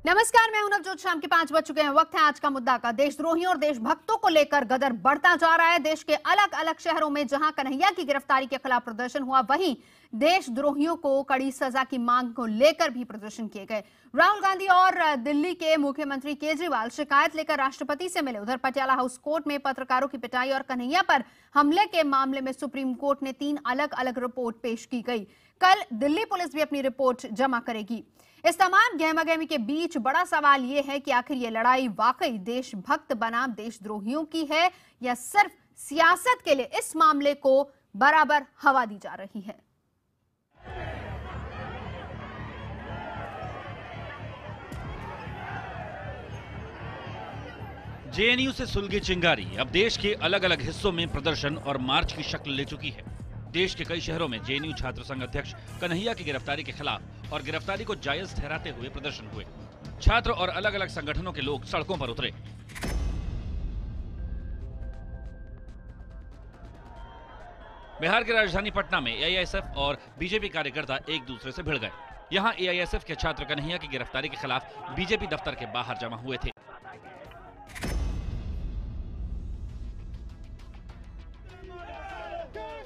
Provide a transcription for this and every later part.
नमस्कार, मैं हूं नवजोत। शाम के 5 बज चुके हैं। वक्त है आज का मुद्दा का। देशद्रोहियों और देशभक्तों को लेकर गदर बढ़ता जा रहा है। देश के अलग अलग शहरों में जहां कन्हैया की गिरफ्तारी के खिलाफ प्रदर्शन हुआ, वहीं देशद्रोहियों को कड़ी सजा की मांग को लेकर भी प्रदर्शन किए गए। राहुल गांधी और दिल्ली के मुख्यमंत्री केजरीवाल शिकायत लेकर राष्ट्रपति से मिले। उधर पटियाला हाउस कोर्ट में पत्रकारों की पिटाई और कन्हैया पर हमले के मामले में सुप्रीम कोर्ट ने 3 अलग अलग रिपोर्ट पेश की गई। कल दिल्ली पुलिस भी अपनी रिपोर्ट जमा करेगी। इस तमाम गहमागहमी के बीच बड़ा सवाल यह है कि आखिर ये लड़ाई वाकई देशभक्त बनाम देशद्रोहियों की है या सिर्फ सियासत के लिए इस मामले को बराबर हवा दी जा रही है। जेएनयू से सुलगी चिंगारी अब देश के अलग अलग हिस्सों में प्रदर्शन और मार्च की शक्ल ले चुकी है। देश के कई शहरों में जेएनयू छात्र संघ अध्यक्ष कन्हैया की गिरफ्तारी के खिलाफ और गिरफ्तारी को जायज ठहराते हुए प्रदर्शन हुए। छात्र और अलग अलग संगठनों के लोग सड़कों पर उतरे। बिहार की राजधानी पटना में एआईएसएफ और बीजेपी कार्यकर्ता एक दूसरे से भिड़ गए। यहां एआईएसएफ के छात्र कन्हैया की गिरफ्तारी के खिलाफ बीजेपी दफ्तर के बाहर जमा हुए थे।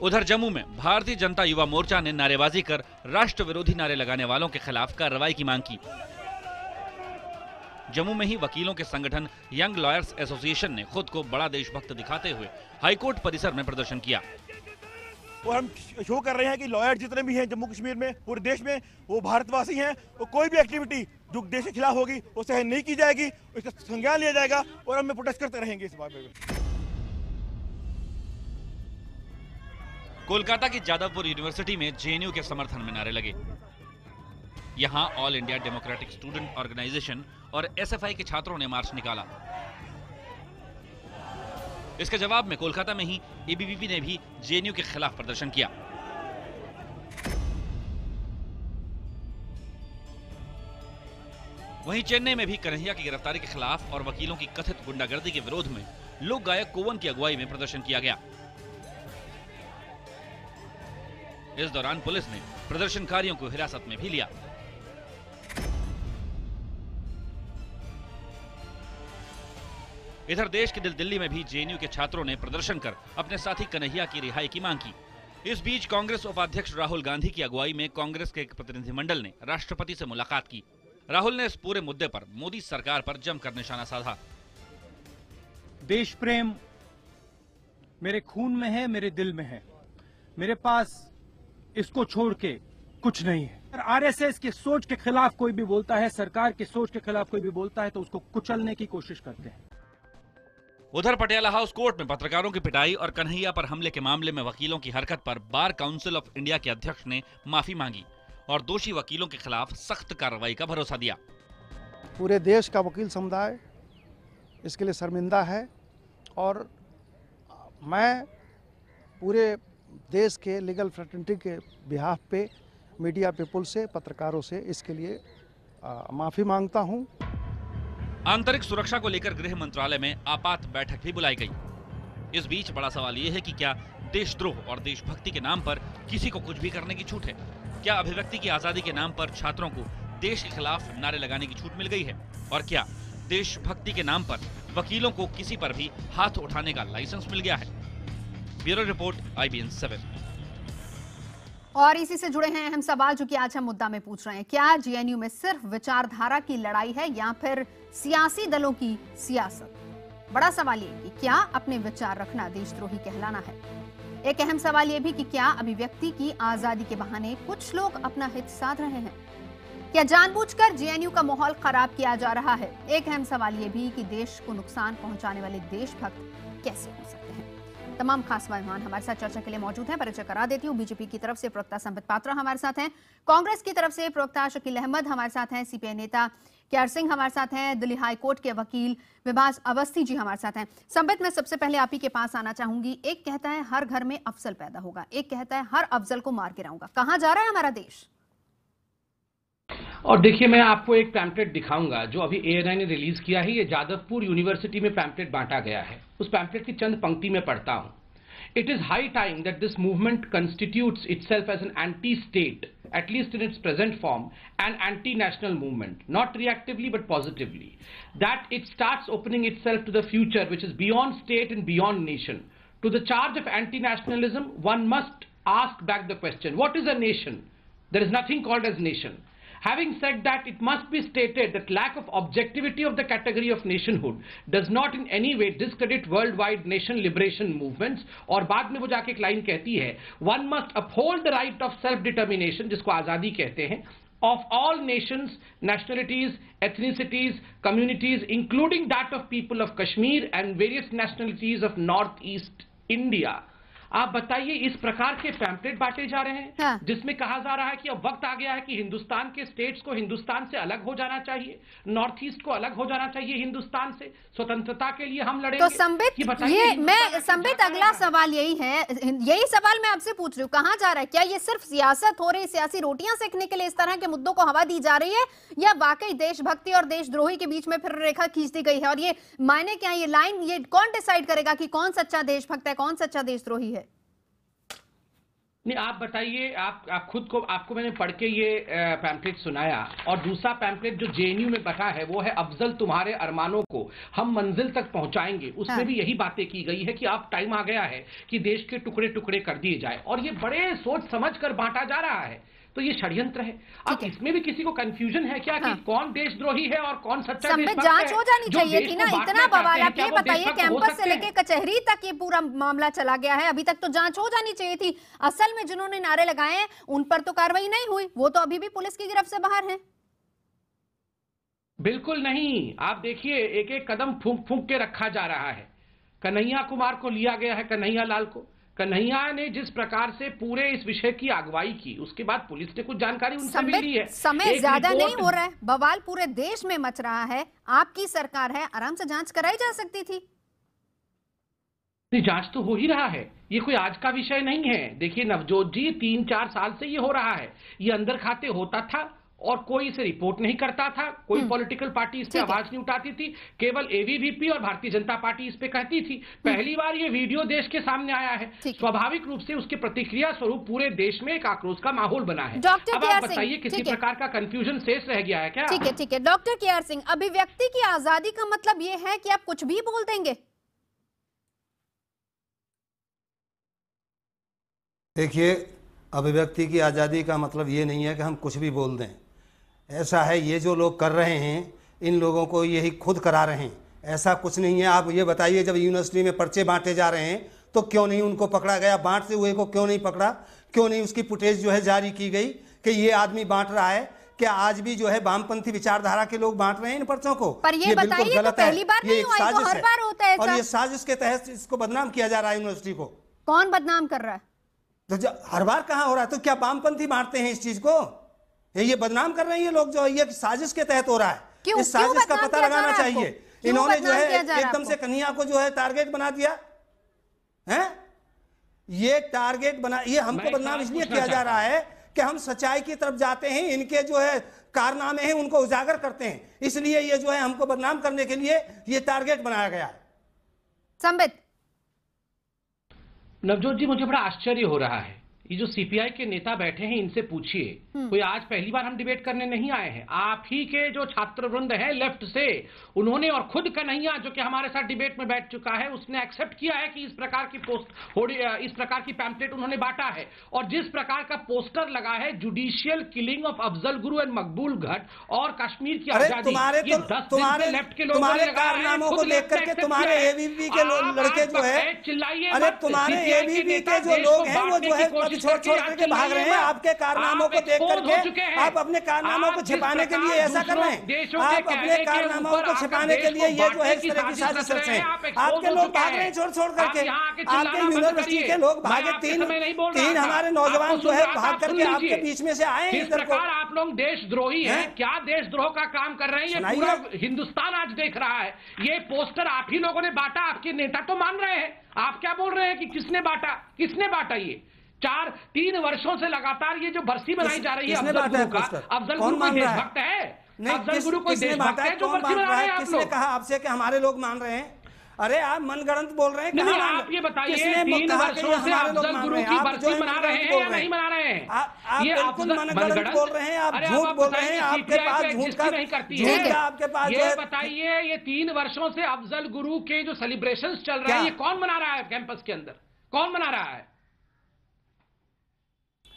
उधर जम्मू में भारतीय जनता युवा मोर्चा ने नारेबाजी कर राष्ट्र विरोधी नारे लगाने वालों के खिलाफ कार्रवाई की मांग की। जम्मू में ही वकीलों के संगठन यंग लॉयर्स एसोसिएशन ने खुद को बड़ा देशभक्त दिखाते हुए हाईकोर्ट परिसर में प्रदर्शन किया। और हम शो कर रहे हैं कि लॉयर जितने भी हैं जम्मू कश्मीर में, पूरे देश में, वो भारतवासी हैं और कोई भी एक्टिविटी जो देश के खिलाफ होगी वो सहन नहीं की जाएगी, इसका संज्ञान लिया जाएगा और हम प्रोटेस्ट करते रहेंगे इस बात में। कोलकाता की जादवपुर यूनिवर्सिटी में जेएनयू के समर्थन में नारे लगे। यहां all India democratic student organisation और एसएफआई के छात्रों ने मार्च निकाला। इसके जवाब में कोलकाता में ही एबीवीपी ने भी जेएनयू के खिलाफ प्रदर्शन किया। वहीं चेन्नई में भी कन्हैया की गिरफ्तारी के खिलाफ और वकीलों की कथित गुंडागर्दी के विरोध में लोक गायक कोवन की अगुवाई में प्रदर्शन किया गया। इस दौरान पुलिस ने प्रदर्शनकारियों को हिरासत में भी लिया। इधर देश के दिल्ली में भी जेएनयू के छात्रों ने प्रदर्शन कर अपने साथी कन्हैया की रिहाई की मांग की। इस बीच कांग्रेस उपाध्यक्ष राहुल गांधी की अगुवाई में कांग्रेस के एक प्रतिनिधिमंडल ने राष्ट्रपति से मुलाकात की। राहुल ने इस पूरे मुद्दे पर मोदी सरकार पर जमकर निशाना साधा। देश प्रेम मेरे खून में है, मेरे दिल में है। मेरे पास इसको छोड़ के कुछ नहीं है। आरएसएस की सोच के खिलाफ कोई भी बोलता है, सरकार की सोच के खिलाफ कोई भी बोलता है तो उसको कुचलने की कोशिश करते हैं। उधर पटियाला हाउस कोर्ट में पत्रकारों की पिटाई और कन्हैया पर हमले के मामले में वकीलों की हरकत पर बार काउंसिल ऑफ इंडिया के अध्यक्ष ने माफी मांगी और दोषी वकीलों के खिलाफ सख्त कार्रवाई का भरोसा दिया। पूरे देश का वकील समुदाय इसके लिए शर्मिंदा है और मैं पूरे देश के लीगल फ्रेटर्निटी के बिहाफ पे मीडिया पीपल से, पत्रकारों से इसके लिए माफी मांगता हूं। आंतरिक सुरक्षा को लेकर गृह मंत्रालय में आपात बैठक भी बुलाई गई। इस बीच बड़ा सवाल यह है कि क्या देशद्रोह और देशभक्ति के नाम पर किसी को कुछ भी करने की छूट है? क्या अभिव्यक्ति की आजादी के नाम पर छात्रों को देश के खिलाफ नारे लगाने की छूट मिल गई है? और क्या देशभक्ति के नाम पर वकीलों को किसी पर भी हाथ उठाने का लाइसेंस मिल गया है? Bureau report, IBN 7। और इसी से जुड़े हैं अहम सवाल जो कि आज हम मुद्दा में पूछ रहे हैं। क्या जेएनयू में सिर्फ विचारधारा की लड़ाई है या फिर सियासी दलों की सियासत? बड़ा सवाल ये कि क्या अपने विचार रखना देशद्रोही कहलाना है? एक अहम सवाल ये भी कि क्या अभिव्यक्ति की आजादी के बहाने कुछ लोग अपना हित साध रहे हैं? क्या जानबूझकर जेएनयू का माहौल खराब किया जा रहा है? एक अहम सवाल ये भी कि देश को नुकसान पहुंचाने वाले देशभक्त कैसे हो सकते हैं? तमाम खास मेहमान हमारे साथ चर्चा के लिए मौजूद हैं। परिचय करा देती हूँ। बीजेपी की तरफ से प्रवक्ता संबित पात्रा हमारे साथ हैं। कांग्रेस की तरफ से प्रवक्ता शकील अहमद हमारे साथ हैं। सीपीआई नेता केआर सिंह हमारे साथ हैं। दिल्ली हाई कोर्ट के वकील विभास अवस्थी जी हमारे साथ हैं। संबित, मैं सबसे पहले आप ही के पास आना चाहूंगी। एक कहता है हर घर में अफजल पैदा होगा, एक कहता है हर अफजल को मार गिराऊंगा। कहां जा रहा है हमारा देश? और देखिए, मैं आपको एक पैम्पलेट दिखाऊंगा जो अभी ANI ने रिलीज किया है। ये जादवपुर यूनिवर्सिटी में पैम्पलेट बांटा गया है। उस पैम्पलेट की चंद पंक्ति में पढ़ता हूं। It is high time that this movement constitutes itself as an anti-state at least in its present form, an anti-national movement, not reactively but positively. That it starts opening itself to the future, which is beyond state and beyond nation. To the charge of anti-nationalism, one must ask back the question, what is a nation? There is nothing called as nation. Having said that, it must be stated that lack of objectivity of the category of nationhood does not in any way discredit worldwide nation liberation movements. और बाद में वो जाके एक line कहती है, one must uphold the right of self-determination, जिसको आज़ादी कहते हैं, of all nations, nationalities, ethnicities, communities, including that of people of Kashmir and various nationalities of Northeast India. आप बताइए, इस प्रकार के पैम्पलेट बांटे जा रहे हैं हाँ। जिसमें कहा जा रहा है कि अब वक्त आ गया है कि हिंदुस्तान के स्टेट्स को हिंदुस्तान से अलग हो जाना चाहिए, नॉर्थ ईस्ट को अलग हो जाना चाहिए हिंदुस्तान से, स्वतंत्रता के लिए हम लड़ेंगे। तो संबित, संबित अगला सवाल यही है, यही सवाल मैं आपसे पूछ रही हूँ, कहाँ जा रहा है? क्या ये सिर्फ सियासत हो रही, सियासी रोटियां सेकने के लिए इस तरह के मुद्दों को हवा दी जा रही है, या वाकई देशभक्ति और देशद्रोही के बीच में फिर रेखा खींच दी गई है? और ये मायने क्या, ये लाइन, ये कौन डिसाइड करेगा कि कौन सच्चा देशभक्त है, कौन सच्चा देशद्रोही है? नहीं, आप बताइए, आप खुद को, आपको मैंने पढ़ के ये पैम्पलेट सुनाया, और दूसरा पैम्पलेट जो जेएनयू में बटा है वो है अफजल तुम्हारे अरमानों को हम मंजिल तक पहुंचाएंगे। उसमें हाँ। भी यही बातें की गई है कि अब टाइम आ गया है कि देश के टुकड़े टुकड़े कर दिए जाए, और ये बड़े सोच समझ कर बांटा जा रहा है। तो ये षड्यंत्र है। अब इसमें भी किसी को कंफ्यूजन है क्या कि कौन देशद्रोही है और कौन सच्चा देशभक्त है? जांच हो जानी चाहिए थी ना, इतना बवाल। आप ये बताइए, कैंपस से लेके कचहरी तक ये पूरा मामला चला गया है, अभी तक तो जांच हो जानी चाहिए थी। असल में जिन्होंने नारे लगाए हैं उन पर तो कार्रवाई नहीं हुई, वो तो अभी भी पुलिस की गिरफ्त से बाहर हैं। बिल्कुल नहीं, आप देखिए, एक एक कदम फूंक फूंक के रखा जा रहा है। कन्हैया कुमार को लिया गया है, कन्हैया लाल को। कन्हैया ने जिस प्रकार से पूरे इस विषय की अगुवाई की, उसके बाद पुलिस ने कुछ जानकारी उनसे भी ली है। समय ज्यादा नहीं हो रहा है, बवाल पूरे देश में मच रहा है, आपकी सरकार है, आराम से जांच कराई जा सकती थी। नहीं, जांच तो हो ही रहा है, ये कोई आज का विषय नहीं है। देखिए नवजोत जी, 3-4 साल से ये हो रहा है, ये अंदर खाते होता था और कोई इसे रिपोर्ट नहीं करता था, कोई पॉलिटिकल पार्टी इस पे आवाज नहीं उठाती थी, केवल एबीवीपी और भारतीय जनता पार्टी इस पे कहती थी। पहली बार ये वीडियो देश के सामने आया है, स्वाभाविक रूप से उसके प्रतिक्रिया स्वरूप पूरे देश में एक आक्रोश का माहौल बना है। अब आप बताइए, किसी प्रकार का कंफ्यूजन शेष रह गया है क्या? ठीक है डॉक्टर केआर सिंह, अभिव्यक्ति की आजादी का मतलब ये है कि आप कुछ भी बोल देंगे? देखिए, अभिव्यक्ति की आज़ादी का मतलब ये नहीं है कि हम कुछ भी बोल दें। ऐसा है, ये जो लोग कर रहे हैं, इन लोगों को यही खुद करा रहे हैं, ऐसा कुछ नहीं है। आप ये बताइए, जब यूनिवर्सिटी में पर्चे बांटे जा रहे हैं तो क्यों नहीं उनको पकड़ा गया? बांटते हुए को क्यों नहीं पकड़ा? क्यों नहीं उसकी फुटेज जो है जारी की गई कि ये आदमी बांट रहा है? क्या आज भी जो है वामपंथी विचारधारा के लोग बांट रहे हैं इन पर्चों को? पर ये बिल्कुल गलत है, ये एक साजिश है, और ये साजिश के तहत इसको बदनाम किया जा रहा है यूनिवर्सिटी को। कौन बदनाम कर रहा है? तो हर बार कहाँ हो रहा है? तो क्या वामपंथी बांटते हैं इस चीज को? ये बदनाम कर रहे हैं ये लोग, जो ये साजिश के तहत हो रहा है। इस साजिश का पता लगाना चाहिए। इन्होंने जो है एकदम से कन्हैया को जो है टारगेट बना दिया है। ये टारगेट बना, ये हमको बदनाम इसलिए किया जा रहा है कि हम सच्चाई की तरफ जाते हैं, इनके जो है कारनामे हैं उनको उजागर करते हैं, इसलिए ये जो है हमको बदनाम करने के लिए ये टारगेट बनाया गया है। संबित, नवजोत जी, मुझे बड़ा आश्चर्य हो रहा है, ये जो सीपीआई के नेता बैठे हैं इनसे पूछिए, कोई आज पहली बार हम डिबेट करने नहीं आए हैं। आप ही के जो छात्र वृंद है लेफ्ट से, उन्होंने, और खुद कन्हैया जो कि हमारे साथ डिबेट में बैठ चुका है, उसने एक्सेप्ट किया है कि इस प्रकार की पैम्पलेट उन्होंने बांटा है। और जिस प्रकार का पोस्टर लगा है, judicial killing of Afzal Guru and मकबूल भट्ट और कश्मीर की आजादी, तुम्हारे लेफ्ट के लोगों ने कारनामों को देख करके तुम्हारे एबीवी के लड़के जो है, चिल्लाइए, अरे तुम्हारे एबीवी के जो लोग हैं वो जो है छोड़ करके भाग रहे हैं। आपके कारनामों को देख करके आप अपने कारनामों को छिपाने के लिए ऐसा कर रहे हैं। आप अपने कारनामों को छिपाने के लिए ये जो है इस तरह की साजिश रचते हैं। आपके लोग भाग रहे हैं छोड़ करके, आपके यूनिवर्सिटी के लोग भागे, तीन हमारे नौजवान जो है भाग करके आपके बीच में से आए हैं इधर को। आप लोग देशद्रोही हैं क्या? देशद्रोह का काम कर रहे हैं, ये पूरा हिंदुस्तान आज देख रहा है। ये पोस्टर आप ही लोगों ने बांटा, आपके नेता तो मान रहे हैं। आप क्या बोल रहे हैं कि किसने बांटा? किसने बांटा? ये 3 वर्षों से लगातार ये जो बरसी बनाई जा रही है अफजल गुरु का, अफजल गुरु कोई देशभक्त है? अफजल गुरु कोई देशभक्त है जो बरसी बना रहे हैं? किसने कहा आपसे कि हमारे लोग मान रहे हैं? अरे आप मनगढ़ंत बोल रहे हैं। नहीं, आप ये बताइए 3 वर्षों से अफजल गुरु की बरसी मना रहे हैं या नहीं मना रहे हैं? आप बिल्कुल मनगढ़ंत बोल रहे हैं, आप झूठ बोल रहे हैं, आपके पास झूठ का नहीं करती है है आपके पास। ये बताइए ये 3 वर्षों से अफजल गुरु के जो सेलिब्रेशंस चल रहे हैं ये कौन मना रहा है कैंपस के अंदर? कौन मना रहा है?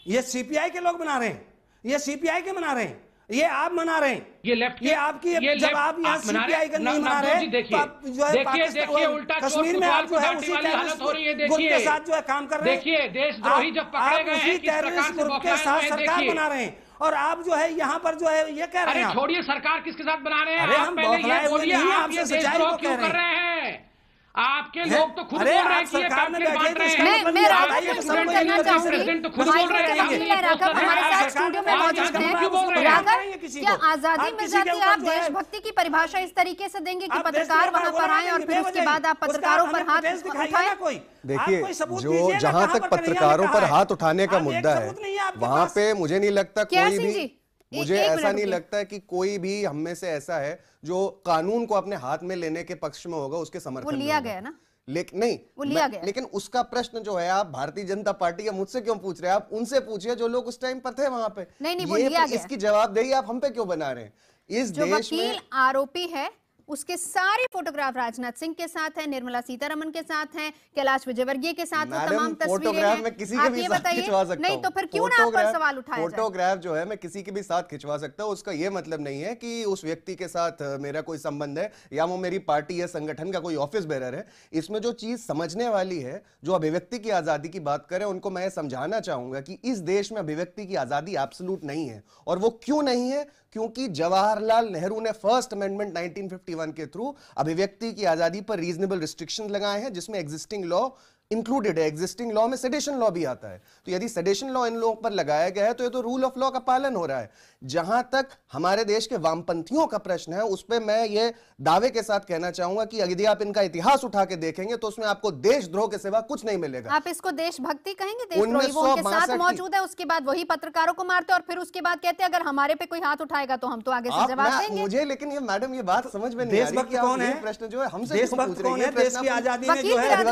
ये सीपीआई के लोग मना रहे हैं, ये सीपीआई के मना रहे हैं, ये आप मना रहे हैं, ये लेफ्ट, ये आपकी जब आप यहाँ सीपीआई का नहीं मना रहे, देखिए उल्टा कश्मीर में आप जो है उसी हालत हो रही है। गुट के साथ जो है काम कर रहे हैं। देखिए देशद्रोही जब पकड़े गए हैं किस प्रकार से के साथ सरकार बना रहे हैं, और आप जो है यहाँ पर जो है ये कह रहे हैं। अरे छोड़िए सरकार किसके साथ बना रहे हैं? अरे आप हम पहले ये बोलिए आप ये देशद्रोह क्यों कर रहे हैं? आपके लोग तो खुद बोल रहे हैं कि ये पैम्फलेट बांट रहे हैं। मैं राघव को इंटरप्ट करना चाहूंगी। तो खुद बोल रहे हैं राघव हमारे साथ स्टूडियो में मौजूद हैं। राघव, क्या आजादी मिल जाती है? आप देशभक्ति की परिभाषा इस तरीके से देंगे कि पत्रकार वहां पर आए और फिर उसके बाद आप पत्रकारों पर हाथ उठाएं? देखिए, जो जहां तक पत्रकारों पर हाथ उठाने का मुद्दा है वहां पे मुझे नहीं लगता कोई भी, मुझे ऐसा नहीं लगता कि कोई भी हम में से ऐसा है जो कानून को अपने हाथ में लेने के पक्ष में होगा, उसके समर्थन वो लिया गया ना, लेकिन नहीं वो लिया गया। लेकिन उसका प्रश्न जो है आप भारतीय जनता पार्टी या मुझसे क्यों पूछ रहे हैं? आप उनसे पूछिए जो लोग उस टाइम पर थे वहां पे। नहीं, वो लिया गया। इसकी जवाबदेही आप हम पे क्यों बना रहे हैं? इस देश में आरोपी है उसके सारे फोटोग्राफ राजनाथ सिंह के साथ है, निर्मला सीतारमण के साथ हैं, कैलाश विजयवर्गीय के साथ वो तमाम तस्वीरें हैं। मैं किसी के भी साथ खिंचवा सकता हूं। नहीं तो फिर क्यों ना आप पर सवाल उठाया जाए? फोटोग्राफ जो है मैं किसी के भी साथ खिंचवा सकता हूं, उसका ये मतलब नहीं है कि उस व्यक्ति के साथ मेरा कोई संबंध है या वो मेरी पार्टी या संगठन का कोई ऑफिस बेरर है। इसमें जो चीज समझने वाली है, जो अभिव्यक्ति की आजादी की बात करें, उनको मैं समझाना चाहूंगा कि इस देश में अभिव्यक्ति की आजादी एब्सोल्यूट नहीं है। और वो क्यों नहीं है? क्योंकि जवाहरलाल नेहरू ने फर्स्ट अमेंडमेंट 1951 के थ्रू अभिव्यक्ति की आजादी पर रीजनेबल रिस्ट्रिक्शन लगाए हैं, जिसमें एग्जिस्टिंग लॉ इंक्लूडेड है। एग्जिस्टिंग लॉ में सेडेशन लॉ भी आता है। तो यदि सेडेशन लॉ इन लोगों पर लगाया गया है तो ये तो रूल ऑफ लॉ का पालन हो रहा है। जहां तक हमारे देश के वामपंथियों का प्रश्न है, उस पर मैं ये दावे के साथ कहना चाहूंगा कि यदि आप इनका इतिहास उठा के देखेंगे तो उसमें आपको देशद्रोह के सिवा कुछ नहीं मिलेगा। आप इसको देशभक्ति कहेंगे? देशद्रोही वो उनके साथ मौजूद है, उसके बाद वही पत्रकारों को मारते और फिर उसके बाद कहते हैं अगर हमारे पे कोई हाथ उठाएगा तो हम तो आगे से जवाब देंगे। मुझे लेकिन ये मैडम ये बात समझ में नहीं आ रही कि कौन है प्रश्न जो है हमसे पूछ रही है। देश की आजादी में जो है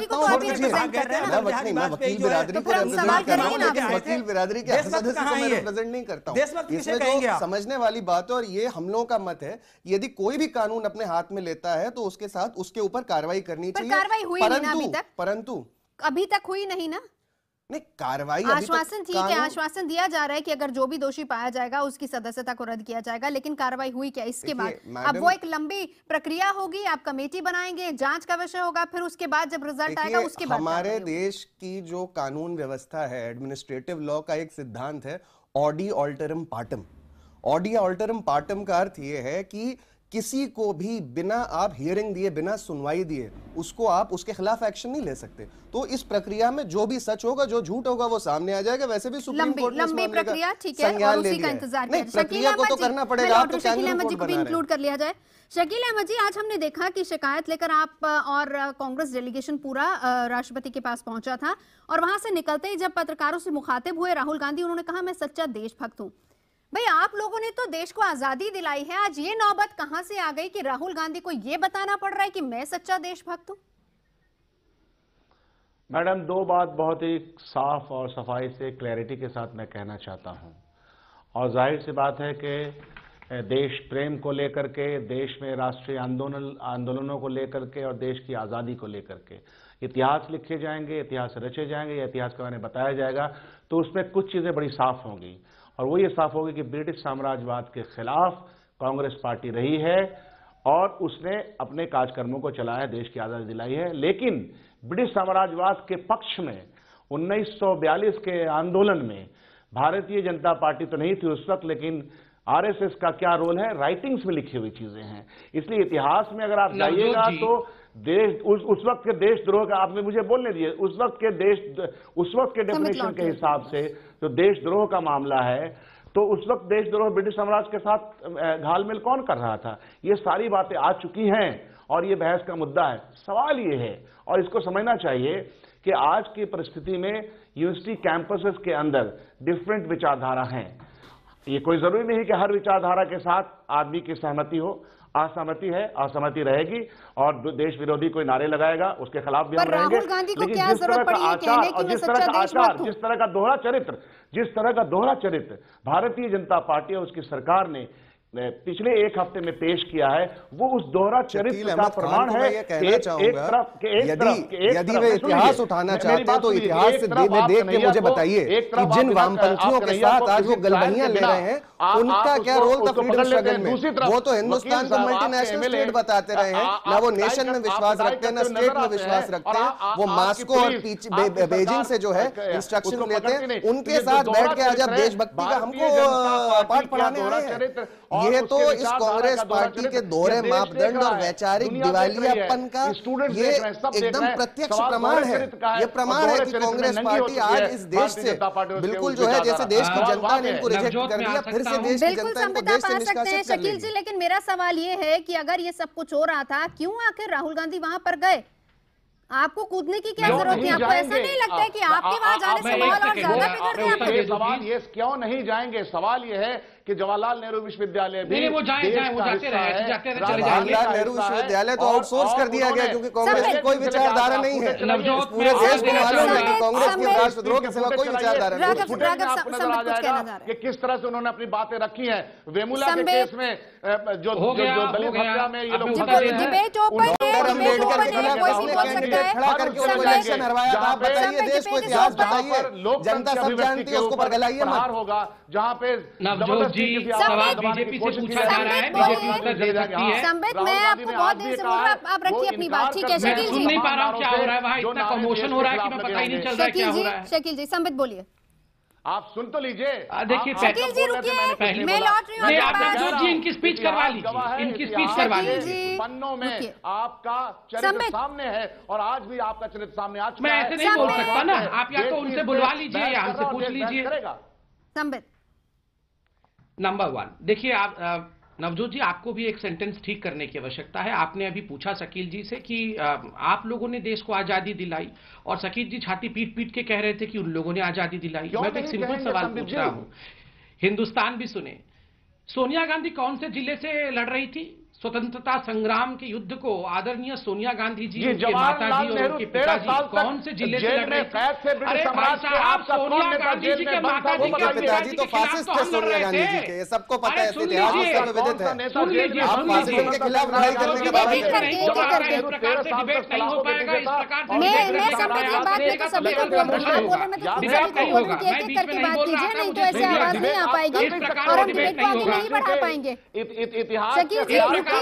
मैं वकील बिरादरी को रिप्रेजेंट कर रहा हूं, वकील बिरादरी के सदस्य को मैं रिप्रेजेंट नहीं करता हूं। इसमें जो समझने वाली बात है, और ये हम लोगों का मत है, यदि कोई भी कानून अपने हाथ में लेता है तो उसके साथ उसके ऊपर कार्रवाई करनी चाहिए। कार्रवाई हुई नहीं ना अभी तक? परंतु अभी तक हुई नहीं ना? नहीं, कार्रवाई आश्वासन ठीक है, आश्वासन दिया जा रहा है कि अगर जो भी दोषी पाया जाएगा उसकी सदस्यता को रद्द किया जाएगा, लेकिन कार्रवाई हुई क्या इसके बाद? अब वो एक लंबी प्रक्रिया होगी, आप कमेटी बनाएंगे, जांच का विषय होगा, फिर उसके बाद जब रिजल्ट आएगा उसके बाद हमारे देश की जो कानून व्यवस्था है, एडमिनिस्ट्रेटिव लॉ का एक सिद्धांत है Audi alteram partum. Audi alteram partum का अर्थ यह है कि किसी को भी बिना आप हियरिंग दिए, बिना सुनवाई दिए उसको आप उसके खिलाफ एक्शन नहीं ले सकते। तो इस प्रक्रिया में जो भी सच होगा, जो झूठ होगा, वो सामने आ जाएगा। वैसे भी सुप्रीम कोर्ट ने लंबी प्रक्रिया ठीक है और उसी का इंतजार किया। प्रक्रिया को तो करना पड़ेगा। आप तो शकील अहमद जी को भी इंक्लूड कर लिया जाए। शकील अहमद जी, आज हमने देखा कि शिकायत लेकर आप और कांग्रेस डेलीगेशन पूरा राष्ट्रपति के पास पहुंचा था और वहां से निकलते ही जब पत्रकारों से मुखातिब हुए राहुल गांधी, उन्होंने कहा मैं सच्चा देशभक्त हूं। भाई, आप लोगों ने तो देश को आजादी दिलाई है, आज ये नौबत कहां से आ गई कि राहुल गांधी को ये बताना पड़ रहा है कि मैं सच्चा देशभक्त हूं? मैडम, दो बात बहुत ही साफ और सफाई से क्लैरिटी के साथ मैं कहना चाहता हूं। और जाहिर सी बात है कि देश प्रेम को लेकर के, देश में राष्ट्रीय आंदोलनों को लेकर के और देश की आज़ादी को लेकर के इतिहास लिखे जाएंगे, इतिहास रचे जाएंगे या इतिहास के बारे में बताया जाएगा, तो उसमें कुछ चीज़ें बड़ी साफ होंगी। और वो ये साफ होगी कि ब्रिटिश साम्राज्यवाद के खिलाफ कांग्रेस पार्टी रही है और उसने अपने कार्यक्रमों को चलाया, देश की आज़ादी दिलाई है। लेकिन ब्रिटिश साम्राज्यवाद के पक्ष में 1942 के आंदोलन में भारतीय जनता पार्टी तो नहीं थी उस वक्त, लेकिन आरएसएस का क्या रोल है, राइटिंग्स में लिखी हुई चीजें हैं। इसलिए इतिहास में अगर आप जाइएगा तो देश उस वक्त के देशद्रोह का, आपने मुझे बोलने दिए, उस वक्त के डेफिनेशन के हिसाब से जो देशद्रोह का मामला है, तो उस वक्त देशद्रोह ब्रिटिश साम्राज्य के साथ घालमेल कौन कर रहा था? ये सारी बातें आ चुकी हैं और ये बहस का मुद्दा है। सवाल ये है, और इसको समझना चाहिए कि आज की परिस्थिति में यूनिवर्सिटी कैंपसेस के अंदर डिफरेंट विचारधारा हैं। ये कोई जरूरी नहीं कि हर विचारधारा के साथ आदमी की सहमति हो। असहमति है, असहमति रहेगी और देश विरोधी कोई नारे लगाएगा उसके खिलाफ भी हम रहेंगे। राहुल गांधी को लेकिन क्या जिस तरह जरूरत का पड़ी है आचार कहने की और मैं जिस तरह सच्चा का देशभक्त आचार, हूं? जिस तरह का दोहरा चरित्र भारतीय जनता पार्टी और उसकी सरकार ने पिछले एक हफ्ते में पेश किया है, वो उस दोहरा चरित्र का प्रमाण है। यदि वे इतिहास उठाना चाहते हैं तो इतिहास से देख के मुझे बताइए कि जिन वामपंथियों के साथ आज वो गलबनियां ले रहे हैं उनका क्या रोल था फ्रीडम स्ट्रगल में? वो तो हिंदुस्तान को मल्टीनेशनल स्टेट बताते रहे हैं, ना वो नेशन में विश्वास रखते हैं, ना स्टेट में विश्वास रखते हैं। वो मास्को और बेजिंग से जो है इंस्ट्रक्शन लेते हैं, उनके साथ बैठ के आज देशभक्ति का हमको पाठ पढ़ाने आए हैं। ये तो इस कांग्रेस पार्टी के दोहरे मापदंड और वैचारिक दिवालियापन का ये एकदम प्रत्यक्ष प्रमाण है। ये प्रमाण है कि कांग्रेस पार्टी आज इस देश से बिल्कुल जो है, जैसे देश की जनता ने इनको रिजेक्ट कर दिया, फिर से देश की जनता इनको देश से निष्कासित कर शकील जी, लेकिन मेरा सवाल ये है कि अगर ये सब कुछ हो रहा था, क्यों आखिर राहुल गांधी वहां पर गए? आपको कूदने की क्या जरूरत है? आपको ऐसा नहीं लगता है कि आपके वहां जाने से माहौल और ज्यादा बिगड़ गया? सवाल ये क्यों नहीं जाएंगे, सवाल ये है कि जवाहरलाल नेहरू विश्वविद्यालय भी वो जाते रहे जवाहरलाल नेहरू विश्वविद्यालय तो आउटसोर्स कर दिया गया क्योंकि कांग्रेस की कोई विचारधारा नहीं है। पूरे देश को मालूम है कि कांग्रेस के राष्ट्रद्रोह के सिवा कोई विचारधारा नहीं। कि किस तरह से उन्होंने अपनी बातें रखी हैं। वेमुला के केस में जो दलित हत्या में ये लोग खड़ा करके उनको इलेक्शन हरवाया था। बताइए देश को इतिहास बताइए, जनता सब जानती है, उसको बरगलाइए मत। होगा जहां पे नवजोत जी सवाल बीजेपी से पूछा जा रहा है, बीजेपी उत्तर दे सकती है। संबित, मैं आपको बहुत देर से बोल रहा हूं, आप रखिए अपनी बात। ठीक है शकील जी, सुन नहीं पा रहा हूं क्या हो रहा है वहां, इतना कमोशन हो रहा है कि मैं पता ही नहीं चल रहा है क्या हो रहा है। शकील जी, संबित बोलिए। आप सुन तो लीजिए। देखिए शकील जी रुकिए, मैं लौट रही हूं। आप नवजोत जी इनकी स्पीच करवा लीजिए, इनकी स्पीच करवा लीजिए। पन्नों में आपका चरित्र सामने है और आज भी आपका चरित्र सामने आ चुका है। मैं ऐसे नहीं बोल सकता ना, आप या तो उनसे बुलवा लीजिए या हमसे पूछ लीजिए। संबित, नंबर 1, देखिए आप नवजोत जी, आपको भी एक सेंटेंस ठीक करने की आवश्यकता है। आपने अभी पूछा शकील जी से कि आप लोगों ने देश को आजादी दिलाई, और शकील जी छाती पीट पीट के कह रहे थे कि उन लोगों ने आजादी दिलाई। मैं तो एक सिंपल सवाल पूछ रहा हूं, हिंदुस्तान भी सुने, सोनिया गांधी कौन से जिले से लड़ रही थी? स्वतंत्रता संग्राम के युद्ध को आदरणीय सोनिया गांधी जी, उनके माताजी और उनके पिताजी कौन से जिले से लड़ रहे थे? अरे भाई साहब, सोनिया गांधी जी के माताजी के पिताजी तो फासिस्ट थे, सोनिया गांधी जी के, ये सबको पता है, इतिहास में विदित है। सुन लीजिए, आप फासिज्म के खिलाफ लड़ाई करने के बाद इस प्रकार से डिबेट नहीं हो पाएगा, इस प्रकार से डिबेट नहीं होगा। मैं बीच में नहीं बोल रहा था, नहीं तो ऐसे आवाज नहीं आ पाएगी और हम डिबेट को आगे नहीं बढ़ा पाएंगे। इतिहास तो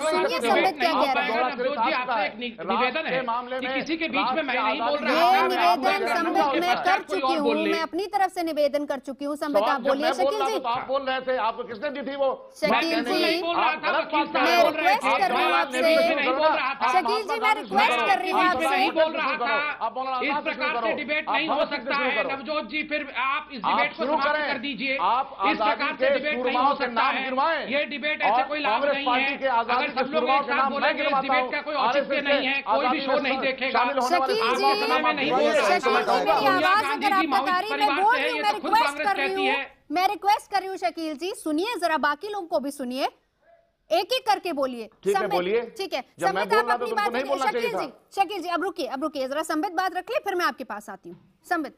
सुनिए संबित क्या कह रहा है। नवजोत जी, आपसे एक निवेदन है कि किसी के बीच में मैं नहीं बोल रहा। ये निवेदन संबित मैं कर चुकी हूँ, मैं अपनी तरफ से निवेदन कर चुकी हूँ। संबित आप बोलिए। शकील जी, आप बोल रहे थे, आपको किसने दी थी वो? शकील जी, मैं रिक्वेस्ट कर रही हूँ आपसे। शकील जी, मैं रिक्वेस्ट कर रही हूँ आपसे। नहीं बोल रहा था, इस प्रकार से डिबेट नहीं हो सकता है। नवजोत जी, फिर आप इस डिबेट को समाप्त कर दीजिए। इस प्रकार से डिबेट नहीं हो सकता है, ये डिबेट ऐसे कोई लाभ नहीं है। अगर सब लोग एक साथ बोलेंगे, इस डिबेट का कोई औचित्य नहीं है, कोई भी शो नहीं देखेगा। शकील जी, में नहीं बोल रहे। मेरी आवाज अगर आप तक आ रही, मैं बोल रही हूँ, मैं रिक्वेस्ट कर रही हूँ, मैं रिक्वेस्ट कर रही हूँ। शकील जी सुनिए जरा, बाकी लोगों को भी सुनिए, एक एक करके बोलिए। बोलिए। ठीक है संबित, आप अपनी बात रखिए। शकील जी अब रुकिए जरा, संबित बात रख ले, फिर मैं आपके पास आती हूँ। संबित,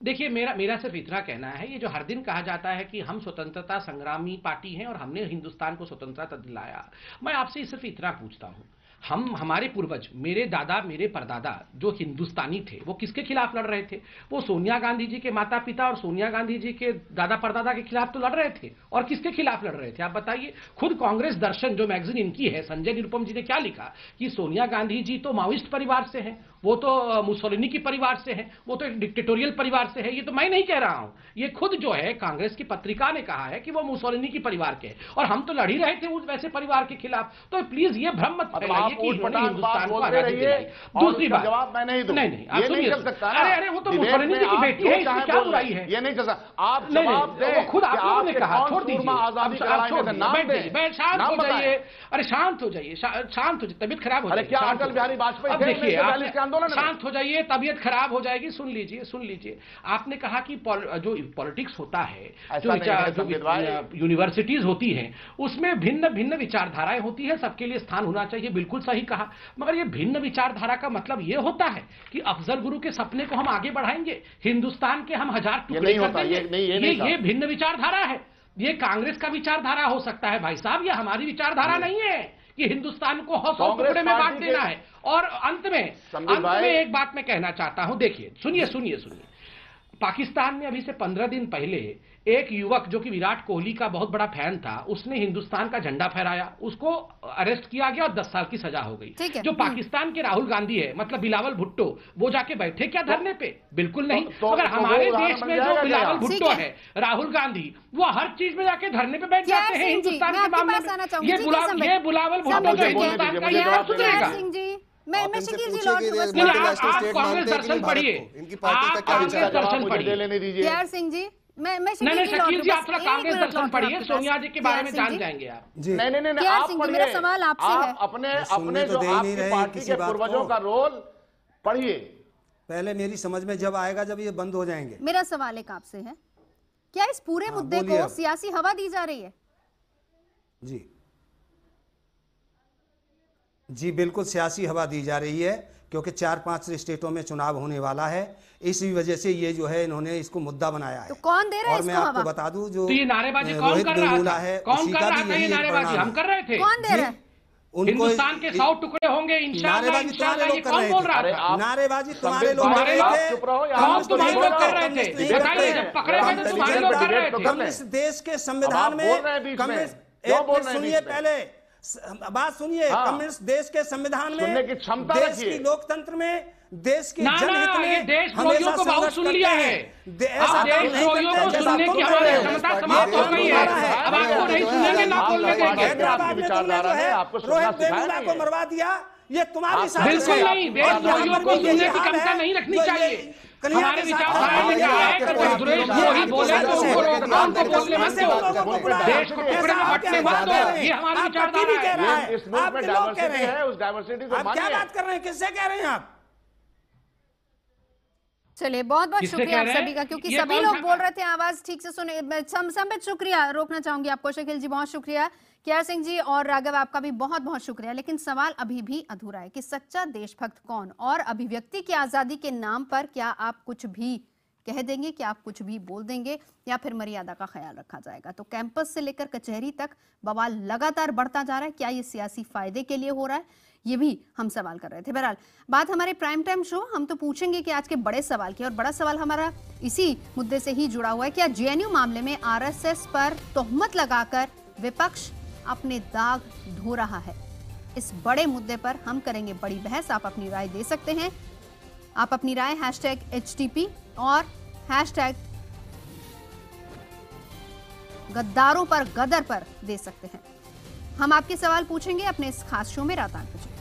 देखिए, मेरा सिर्फ इतना कहना है, ये जो हर दिन कहा जाता है कि हम स्वतंत्रता संग्रामी पार्टी हैं और हमने हिंदुस्तान को स्वतंत्रता दिलाया, मैं आपसे सिर्फ इतना पूछता हूं, हमारे पूर्वज, मेरे दादा, मेरे परदादा जो हिंदुस्तानी थे, वो किसके खिलाफ लड़ रहे थे? वो सोनिया गांधी जी के माता पिता और सोनिया गांधी जी के दादा परदादा के खिलाफ तो लड़ रहे थे। और किसके खिलाफ लड़ रहे थे आप बताइए? खुद कांग्रेस दर्शन जो मैगजीन इनकी है, संजय निरुपम जी ने क्या लिखा कि सोनिया गांधी जी तो माओइस्ट परिवार से हैं, वो तो मुसोलिनी की परिवार से है, वो तो एक डिक्टेटोरियल परिवार से है। ये तो मैं नहीं कह रहा हूं, ये खुद जो है कांग्रेस की पत्रिका ने कहा है कि वो मुसोलिनी की परिवार के हैं, और हम तो लड़ ही रहे थे उस वैसे परिवार के खिलाफ। तो प्लीज ये भ्रम मत फैलाइए आप उठपटांग बात बोलते रहिए, दूसरी बात जवाब मैं नहीं दूं। नहीं, ये नहीं चल सकता ना। अरे वो तो मुखर्जी जी की बेटी है, इसमें क्या बुराई है? ये नहीं चल सकता। आप जवाब दें, खुद आप लोगों ने कहा, छोड़ दीजिए, आजादी की लड़ाई में नाम दें, शांत हो जाइए। अरे शांत हो जाइए, शांत हो जाइए, तबीयत खराब हो जाएगी। क्या अटल बिहारी वाजपेयी देखिए, आंदोलन, शांत हो जाइए, तबीयत खराब हो जाएगी। सुन लीजिए, आपने कहा कि जो पॉलिटिक्स होता है, जो यूनिवर्सिटीज होती हैं, उसमें भिन्न भिन्न विचारधाराएं होती है, सबके लिए स्थान होना चाहिए। बिल्कुल सही कहा, मगर ये भिन्न विचारधारा का मतलब ये होता है कि अफजल गुरु के सपने को हम आगे बढ़ाएंगे, हिंदुस्तान के हम 1000 टुकड़े कर देंगे। ये भिन्न विचारधारा है। ये कांग्रेस का विचारधारा हो सकता है भाई साहब, ये हमारी विचारधारा नहीं है कि हिंदुस्तान को 100 टुकड़े में बांट देना है। और अंत में एक बात मैं कहना चाहता हूं, देखिए, सुनिए। पाकिस्तान में अभी से 15 दिन पहले एक युवक जो कि विराट कोहली का बहुत बड़ा फैन था, उसने हिंदुस्तान का झंडा फहराया, उसको अरेस्ट किया गया और 10 साल की सजा हो गई। जो पाकिस्तान के राहुल गांधी है, मतलब बिलावल भुट्टो, वो जाके बैठे क्या धरने पे? बिल्कुल नहीं। अगर हमारे देश में जो बिलावल भुट्टो है, राहुल गांधी, वो हर चीज में जाके धरने पे बैठ जाते हैं हिंदुस्तान के मामले में। ये बुलावल भुट्टो जो हिंदुस्तान का ये सुधरेगा। मैं शकील जी लौट आप कांग्रेस दर्शन पढ़िए, आप कांग्रेस दर्शन पढ़िए। केआर सिंह जी, मैं शकील जी, आप थोड़ा कांग्रेस दर्शन पढ़िए, सोनिया जी के बारे में जान जाएंगे आप। नहीं, आप पढ़िए। मेरा सवाल आपसे है, अपने जो आपकी पार्टी के पूर्वजों का रोल पढ़िए। पहले मेरी समझ में जब आएगा, जब ये बंद हो जाएंगे। मेरा सवाल एक आपसे है, क्या इस पूरे मुद्दे को सियासी हवा दी जा रही है? जी बिल्कुल सियासी हवा दी जा रही है, क्योंकि 4-5 स्टेटों में चुनाव होने वाला है। इसी वजह से ये जो है, इन्होंने इसको मुद्दा बनाया है। तो कौन दे रहा है और मैं आपको बता दूं, जो ये नारेबाजी कौन कर रहा है, कौन कर रहा था ये नारेबाजी? हम कर रहे थे। कौन दे रहा है? हिंदुस्तान के 100 टुकड़े होंगे इंशाअल्लाह। नारेबाजी तुम्हारे लोग कर रहे थे। नारेबाजी तुम्हारे लोग कर रहे थे। कौन तुम्हारे लोग कर रहे थे? बताइए, जब पकड़े गए तो तुम्हारे लोग कर रहे थे। कम्युनिस्ट देश के संविधान में, सुनिए पहले बात सुनिए, कम्युनिस्ट देश के संविधान में, देश की लोकतंत्र में, देश की जनहित में देशद्रोहियों को बहुत सुन लिया है। देशद्रोहियों को सुनने की हमारी क्षमता समाप्त हो गई है। अब आपको नहीं सुनेंगे, ना बोलने देंगे। रोहित वेमुला को मरवा दिया, ये तुम्हारी साजिश है। बिल्कुल नहीं, देशद्रोहियों को सुनने की क्षमता नहीं रखनी चाहिए। हमारे विचारधारा में क्या है कि कोई देशद्रोही बोले तो उनको रोकना, उनको बोलने मत दो, देश को टुकड़े में बांटने मत दो। ये हमारी विचारधारा है। इस मुल्क में डाइवर्सिटी है, उस डाइवर्सिटी को मानिए। क्या बात कर रहे हैं, किससे कह रहे हैं आप? चलिए, बहुत बहुत शुक्रिया आप सभी का, क्योंकि सभी लोग बोल रहे थे, आवाज ठीक से सुने। संबित शुक्रिया, रोकना चाहूंगी आपको। शकील जी बहुत शुक्रिया, केआर सिंह जी और राघव आपका भी बहुत बहुत शुक्रिया। लेकिन सवाल अभी भी अधूरा है कि सच्चा देशभक्त कौन, और अभिव्यक्ति की आजादी के नाम पर क्या आप कुछ भी कह देंगे, क्या आप कुछ भी बोल देंगे, या फिर मर्यादा का ख्याल रखा जाएगा? तो कैंपस से लेकर कचहरी तक बवाल लगातार बढ़ता जा रहा है। क्या ये सियासी फायदे के लिए हो रहा है, ये भी हम सवाल कर रहे थे। बहरहाल बात हमारे प्राइम टाइम शो, हम तो पूछेंगे कि आज के बड़े सवाल की, और बड़ा सवाल हमारा इसी मुद्दे से ही जुड़ा हुआ है। क्या जेएनयू मामले में आरएसएस पर तोहमत लगाकर विपक्ष अपने दाग धो रहा है? इस बड़े मुद्दे पर हम करेंगे बड़ी बहस। आप अपनी राय दे सकते हैं। आप अपनी राय #HTP और #गद्दारों पर गदर पर दे सकते हैं। हम आपके सवाल पूछेंगे अपने इस खास शो में रात 8 बजे।